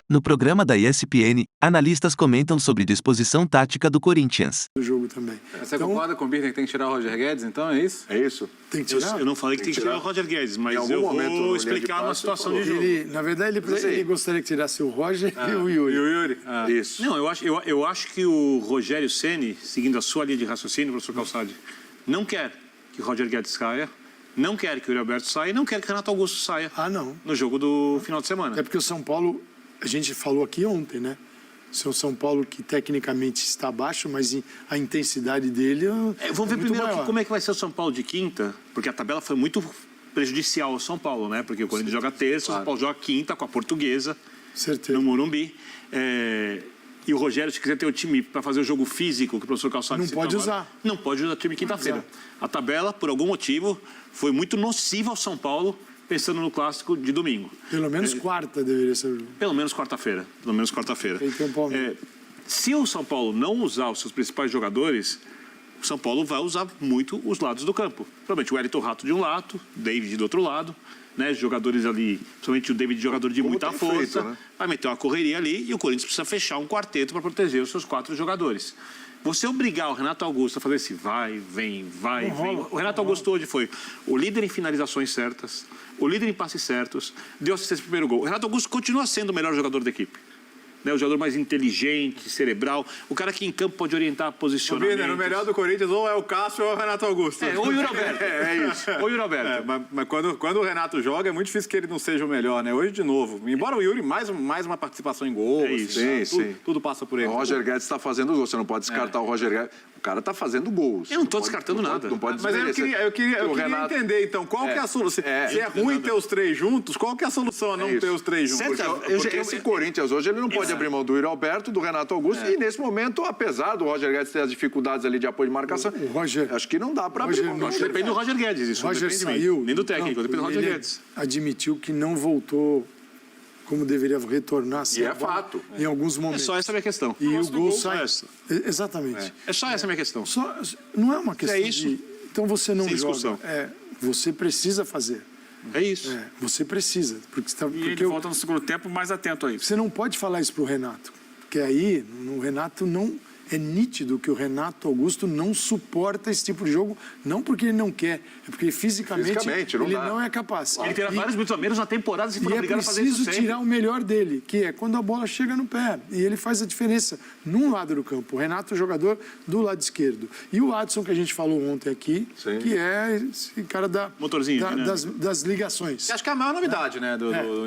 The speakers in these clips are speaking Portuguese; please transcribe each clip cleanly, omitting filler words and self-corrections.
No programa da ESPN, analistas comentam sobre disposição tática do Corinthians. O jogo também. Você concorda com o Birner que tem que tirar o Roger Guedes, então? É isso? É isso? Tem que tirar? Eu não falei que tem que tirar o Roger Guedes, mas eu vou explicar uma situação de jogo. Na verdade, ele gostaria que tirasse o Roger e o Yuri. E o Yuri? Isso. Não, eu acho que o Rogério Ceni, seguindo a sua linha de raciocínio, professor Calçade, não quer que o Roger Guedes saia, não quer que o Yuri Alberto saia e não quer que o Renato Augusto saia no jogo do final de semana. É porque o São Paulo, a gente falou aqui ontem, né? O São Paulo que tecnicamente está abaixo, mas a intensidade dele vamos ver primeiro aqui como é que vai ser o São Paulo de quinta, porque a tabela foi muito prejudicial ao São Paulo, né? Porque o Corinthians joga terça, o São Paulo joga quinta com a Portuguesa, no Morumbi. E o Rogério, se quiser ter o time para fazer o jogo físico, que o professor Calçado não pode usar. Não pode usar o time quinta-feira. A tabela, por algum motivo, foi muito nociva ao São Paulo, pensando no clássico de domingo. Pelo menos quarta deveria ser o jogo. Pelo menos quarta-feira. Se o São Paulo não usar os seus principais jogadores, o São Paulo vai usar muito os lados do campo. Provavelmente o Wellington Rato de um lado, o David do outro lado, né? Jogadores ali, principalmente o David, jogador de muita força, né? Vai meter uma correria ali e o Corinthians precisa fechar um quarteto para proteger os seus 4 jogadores. Você obrigar o Renato Augusto a fazer esse vai, vem. O Renato Augusto hoje foi o líder em finalizações certas, o líder em passes certos, deu assistência pro primeiro gol. O Renato Augusto continua sendo o melhor jogador da equipe. Né, o jogador mais inteligente, cerebral, o cara que em campo pode orientar posicionamento. O melhor do Corinthians ou é o Cássio ou é o Renato Augusto. Ou o Yuri Alberto. É isso. Ou o Yuri Alberto. Mas quando o Renato joga, é muito difícil que ele não seja o melhor, né? Hoje, de novo, embora o Yuri, mais uma participação em gol. É isso. Tudo passa por ele. O Roger Guedes está fazendo gol, você não pode descartar o Roger Guedes. O cara está fazendo gols. Eu não estou descartando nada. Não pode Mas eu queria entender, então, qual que é a solução? Se é ruim ter os 3 juntos, qual que é a solução a não ter os 3 juntos? Porque esse Corinthians hoje, ele não pode abrir mão do Yuri Alberto, do Renato Augusto, e nesse momento, apesar do Roger Guedes ter as dificuldades ali de apoio de marcação, o Roger, acho que não dá para abrir mão. Depende do Roger Guedes, isso. Roger não depende saiu, de mim, nem do técnico, depende do Roger Guedes. Admitiu que não voltou como deveria retornar. E é fato. Em alguns momentos. É só essa a minha questão. E o gol sai. Exatamente. É só essa a minha questão. Não é uma questão isso. de... Então você não Sem joga. discussão. você precisa fazer. É isso. Você precisa. Porque ele volta no segundo tempo mais atento a isso. Você não pode falar isso pro Renato. Porque aí, no Renato não... É nítido que o Renato Augusto não suporta esse tipo de jogo, não porque ele não quer, é porque fisicamente ele não é capaz. Ele terá vários minutos a menos na temporada se for obrigado a fazer isso sempre. E é preciso tirar o melhor dele, que é quando a bola chega no pé. E ele faz a diferença num lado do campo. O Renato é o jogador do lado esquerdo. E o Adson, que a gente falou ontem aqui, que é esse cara das ligações. Acho que é a maior novidade, né,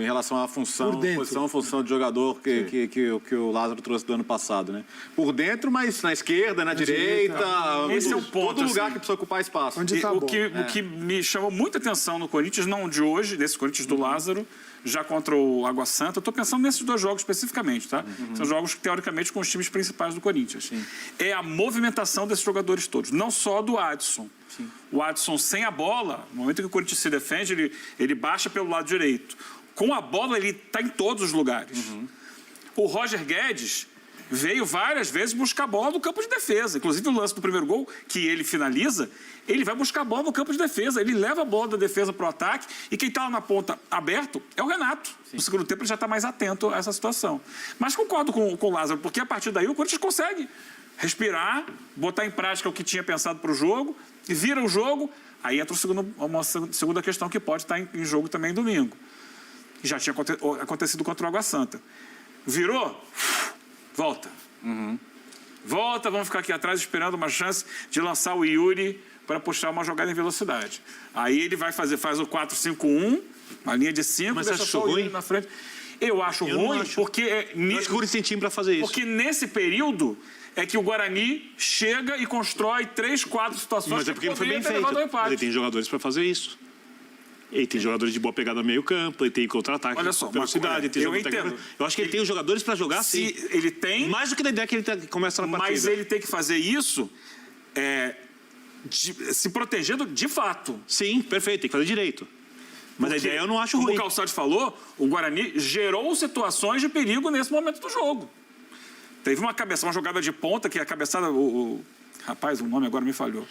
em relação à função de jogador que o Lázaro trouxe do ano passado, né? Por dentro, mas na esquerda, na direita. Esse é o ponto. Todo lugar que precisa ocupar espaço. O que me chamou muita atenção no Corinthians, não de hoje, desse Corinthians do Lázaro, já contra o Água Santa. Eu estou pensando nesses 2 jogos especificamente, tá? São jogos, teoricamente, com os times principais do Corinthians. É a movimentação desses jogadores todos, não só do Adson. O Adson sem a bola, no momento que o Corinthians se defende, ele baixa pelo lado direito. Com a bola, ele está em todos os lugares. O Roger Guedes veio várias vezes buscar a bola no campo de defesa. Inclusive, o lance do primeiro gol, que ele finaliza, ele vai buscar a bola no campo de defesa. Ele leva a bola da defesa para o ataque e quem está lá na ponta aberto é o Renato. No segundo tempo, ele já está mais atento a essa situação. Mas concordo com o Lázaro, porque a partir daí o Corinthians consegue respirar, botar em prática o que tinha pensado para o jogo, e vira o jogo, aí entra uma segunda questão que pode estar em jogo também domingo. Já tinha acontecido contra o Água Santa. Virou? Volta. Volta, vamos ficar aqui atrás esperando uma chance de lançar o Yuri para puxar uma jogada em velocidade. Aí ele faz o 4-5-1, uma linha de 5, mas deixa só o Yuri na frente. Eu acho ruim porque... Eu acho que o Corinthians tem time para fazer isso. Porque nesse período é que o Guarani chega e constrói 3, 4 situações. Mas é porque ele foi bem feito. Ele tem jogadores para fazer isso. Ele tem jogadores de boa pegada no meio campo, ele tem contra-ataque, velocidade, eu entendo. Eu acho que ele tem os jogadores para jogar assim. Ele tem... Mais do que a ideia que ele começa na partida. Mas ele tem que fazer isso se protegendo de fato. Sim, perfeito, tem que fazer direito. Mas a ideia eu não acho ruim. Como o Calçade falou, o Guarani gerou situações de perigo nesse momento do jogo. Teve uma jogada de ponta, que a cabeçada... Rapaz, o nome agora me falhou.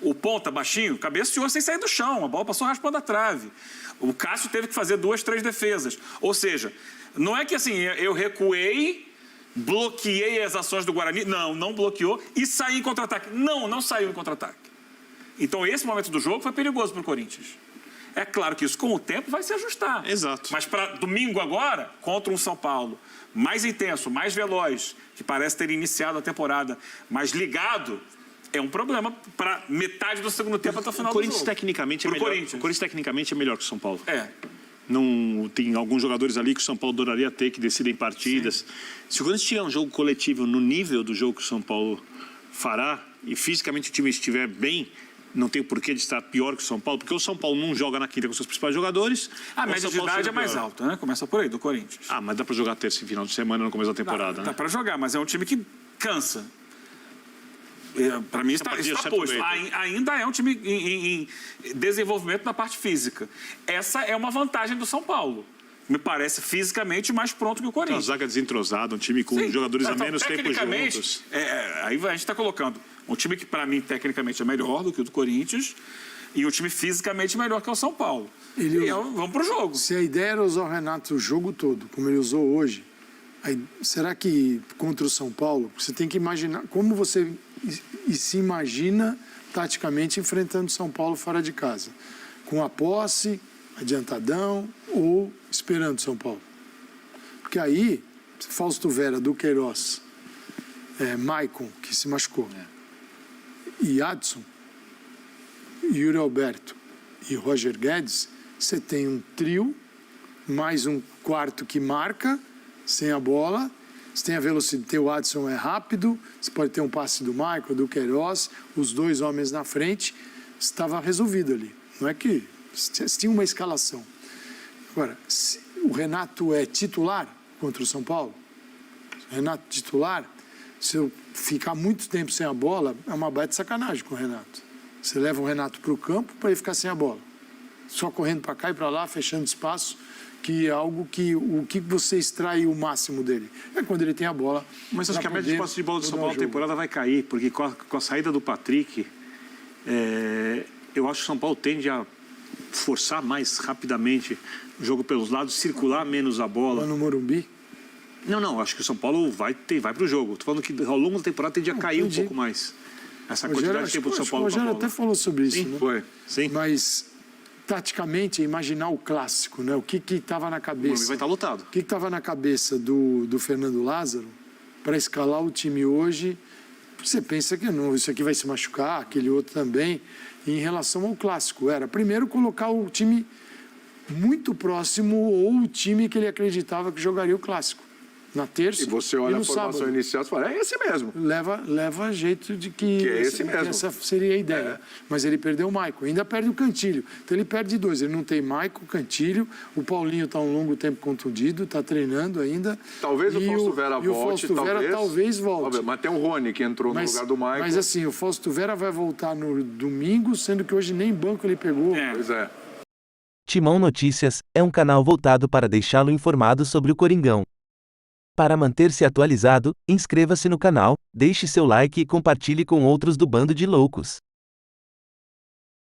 O ponta baixinho cabeceou sem sair do chão, a bola passou raspando a trave. O Cássio teve que fazer 2, 3 defesas. Ou seja, não é que assim, eu recuei, bloqueei as ações do Guarani. Não bloqueou e saí em contra-ataque. Não saiu em contra-ataque. Então esse momento do jogo foi perigoso para o Corinthians. É claro que isso com o tempo vai se ajustar. Exato. Mas para domingo agora, contra um São Paulo mais intenso, mais veloz, que parece ter iniciado a temporada mais ligado, é um problema para metade do segundo tempo até o final do jogo. O Corinthians tecnicamente é melhor que o São Paulo. Não tem alguns jogadores ali que o São Paulo adoraria ter, que decidem partidas. Sim. Se o Corinthians tiver um jogo coletivo no nível do jogo que o São Paulo fará, e fisicamente o time estiver bem, não tem porquê de estar pior que o São Paulo, porque o São Paulo não joga na quinta com seus principais jogadores. A média de idade é mais alta, né? Começa por aí, do Corinthians. Mas dá para jogar terça e final de semana no começo da temporada, né? Dá para jogar, mas é um time que cansa. Para mim está posto. Ainda é um time em desenvolvimento na parte física. Essa é uma vantagem do São Paulo. Me parece fisicamente mais pronto que o Corinthians. Uma zaga desentrosada, um time com jogadores a menos tempo juntos. Aí a gente está colocando um time que para mim tecnicamente é melhor do que o do Corinthians e um time fisicamente melhor que o São Paulo. Vamos para o jogo. Se a ideia era usar o Renato o jogo todo, como ele usou hoje, será que contra o São Paulo, você tem que imaginar como você se imagina taticamente enfrentando o São Paulo fora de casa? Com a posse, adiantadão ou esperando o São Paulo? Porque aí, Fausto Vera, Duqueiroz, Maicon, que se machucou, e Adson, Yuri Alberto e Roger Guedes, você tem um trio, mais um quarto que marca, sem a bola. Você tem a velocidade, o Adson é rápido, você pode ter um passe do Maicon, do Queiroz, os 2 homens na frente, estava resolvido ali. Não é que você tinha uma escalação. Agora, o Renato é titular contra o São Paulo? O Renato titular, se eu ficar muito tempo sem a bola, é uma baita sacanagem com o Renato. Você leva o Renato para o campo para ele ficar sem a bola. Só correndo para cá e para lá, fechando espaço, que é algo que o que você extrai o máximo dele é quando ele tem a bola. Mas acho que a média de posse de bola do São Paulo na temporada vai cair, porque com a saída do Patrick, eu acho que o São Paulo tende a forçar mais rapidamente o jogo pelos lados, circular menos a bola. Lá no Morumbi? Não, acho que o São Paulo vai para o jogo. Estou falando que ao longo da temporada tende a cair um pouco mais. Essa quantidade de tempo do São Paulo. O Rogério até falou sobre isso, né? Foi. Sim. Mas taticamente, imaginar o clássico, né? O que estava na cabeça? Vai estar lotado. O que estava na cabeça do Fernando Lázaro para escalar o time hoje? Você pensa que não, isso aqui vai se machucar, aquele outro também. E em relação ao clássico, era primeiro colocar o time muito próximo ou o time que ele acreditava que jogaria o clássico. Na terça e você olha a formação inicial e fala, é esse mesmo. Leva jeito de que é esse mesmo. Essa seria a ideia. Mas ele perdeu o Maicon, ainda perde o Cantilho. Então ele perde 2. Ele não tem Maicon, Cantilho. O Paulinho está um longo tempo contundido, está treinando ainda. Talvez o Fausto Vera volte. E o Fausto Vera talvez volte. Mas tem o Rony que entrou no lugar do Maicon. Mas assim, o Fausto Vera vai voltar no domingo, sendo que hoje nem banco ele pegou. Pois é. Timão Notícias é um canal voltado para deixá-lo informado sobre o Coringão. Para manter-se atualizado, inscreva-se no canal, deixe seu like e compartilhe com outros do Bando de Loucos.